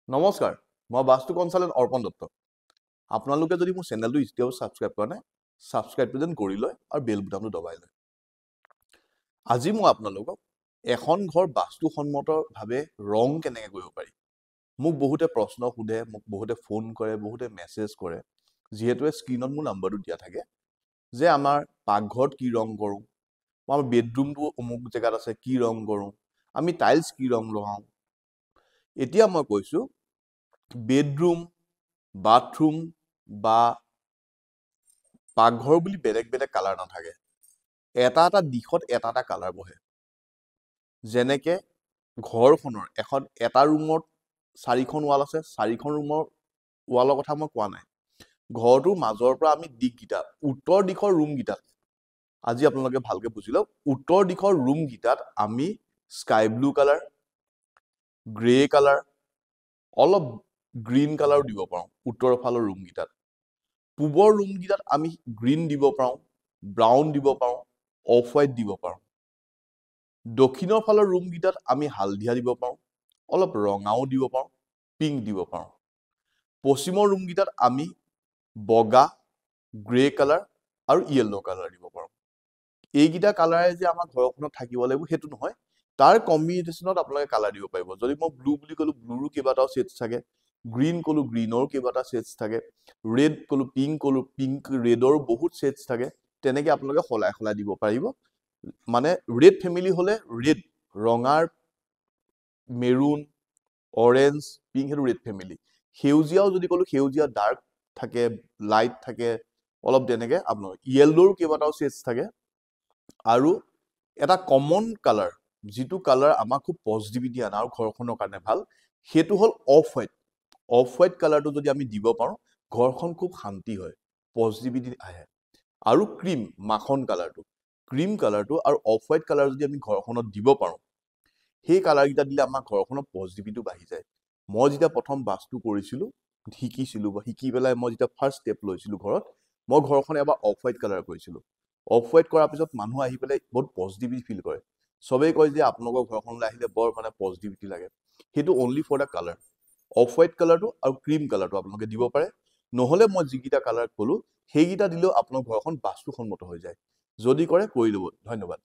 নমস্কাৰ, মই বাস্তু কনসালটেন্ট অৰ্পণ দত্ত। আপোনালোকে যদি মোৰ চেনেলটো এতিয়াও সাবস্ক্ৰাইব কৰা নাই, সাবস্ক্ৰাইবটো যেন কৰি লয় আৰু বেল বুটামটো দবাই লয়। আজি মই আপোনালোকক এখন ঘৰ বাস্তুসন্মতভাৱে ৰং কেনেকৈ কৰিব পাৰি। মোক বহুতে প্ৰশ্ন সোধে, মোক বহুতে ফোন কৰে, বহুতে মেছেজ কৰে। যিহেতু স্ক্ৰীনত মোৰ নাম্বাৰটো দিয়া থাকে যে আমাৰ পাকঘৰত কি ৰং কৰোঁ, আমাৰ বেডৰুমটো অমুক জেগাত আছে কি ৰং কৰোঁ, আমি টাইলছ কি ৰং লগাওঁ। এতিয়া মই কৈছোঁ বেডৰুম, বাথৰুম বা পাকঘৰ বুলি বেলেগ বেলেগ কালাৰ নাথাকে। এটা এটা দিশত এটা এটা কালাৰ বহে। যেনেকে ঘৰখনৰ এটা ৰুমত 4খন ৱাল আছে, 4খন ৰুমৰ ৱালৰ কথা মই কোৱা নাই। ঘৰটোৰ মাজৰ পৰা আমি দিশকেইটা, উত্তৰ দিশৰ ৰুমকেইটাত, আজি আপোনালোকে ভালকে বুজি লওক, উত্তৰ দিশৰ ৰুমকেইটাত আমি sky blue colour, grey colour, অলপ গ্ৰীণ কালাৰো দিব পাৰোঁ উত্তৰৰ ফালৰ ৰুমকেইটাত। পূবৰ ৰুমকেইটাত আমি গ্ৰীণ দিব পাৰোঁ, ব্ৰাউন দিব পাৰোঁ, অফ হোৱাইট দিব পাৰোঁ। দক্ষিণৰ ফালৰ ৰুমকেইটাত আমি হালধীয়া দিব পাৰোঁ, অলপ ৰঙাও দিব পাৰোঁ, পিংক দিব পাৰোঁ। পশ্চিমৰ ৰুমকেইটাত আমি বগা, গ্ৰে কালাৰ আৰু য়েল্লো কালাৰ দিব পাৰোঁ। এইকেইটা কালাৰে যে আমাৰ ঘৰখনত থাকিব লাগিব সেইটো নহয়, তাৰ কম্বিনেশ্যনত আপোনালোকে কালাৰ দিব পাৰিব। যদি মই ব্লু বুলি ক'লো, ব্লুৰো কেইবাটাও ছেটছ থাকে, গ্ৰীণ ক'লো, গ্ৰীণৰো কেইবাটা ছেটছ থাকে, ৰেড ক'লো, পিংক ৰেডৰো বহুত ছেটছ থাকে। তেনেকে আপোনালোকে সলাই সলাই দিব পাৰিব। মানে ৰেড ফেমিলি হ'লে ৰেড, ৰঙাৰ মেৰুন, অৰেঞ্জ, পিংক, সেইটো ৰেড ফেমিলি। সেউজীয়াও যদি ক'লো, সেউজীয়া ডাৰ্ক থাকে, লাইট থাকে, অলপ তেনেকে আপোনাৰ য়েল্লোৰ কেইবাটাও ছেটছ থাকে। আৰু এটা কমন কালাৰ, যিটো কালাৰ আমাক খুব পজিটিভিটি আনে আৰু ঘৰখনৰ কাৰণে ভাল, সেইটো হ'ল অফ হোৱাইট। অফ হোৱাইট কালাৰটো যদি আমি দিব পাৰোঁ, ঘৰখন খুব শান্তি হয়, পজিটিভিটি আহে। আৰু ক্ৰীম, মাখন কালাৰটো, ক্ৰীম কালাৰটো আৰু অফ হোৱাইট কালাৰ যদি আমি ঘৰখনত দিব পাৰোঁ, সেই কালাৰকেইটা দিলে আমাৰ ঘৰখনৰ পজিটিভিটিটো বাঢ়ি যায়। মই যেতিয়া প্ৰথম বাস্তু কৰিছিলোঁ, শিকি পেলাই মই যেতিয়া ফাৰ্ষ্ট ষ্টেপ লৈছিলোঁ ঘৰত, মই ঘৰখন এবাৰ অফ হোৱাইট কালাৰ কৰিছিলোঁ। অফ হোৱাইট কৰাৰ পিছত মানুহ আহি পেলাই বহুত পজিটিভিটি ফিল কৰে। চবেই কয় যে আপোনালোকৰ ঘৰখনলৈ আহিলে বৰ মানে পজিটিভিটি লাগে। সেইটো only for the colour. Of white কালাৰটো আৰু ক্ৰীম কালাৰটো আপোনালোকে দিব পাৰে। নহ'লে মই যিকেইটা কালাৰ ক'লো, সেইকেইটা দিলেও আপোনাৰ ঘৰখন বাস্তুসন্মত হৈ যায়। যদি কৰে কৰি ল'ব। ধন্যবাদ।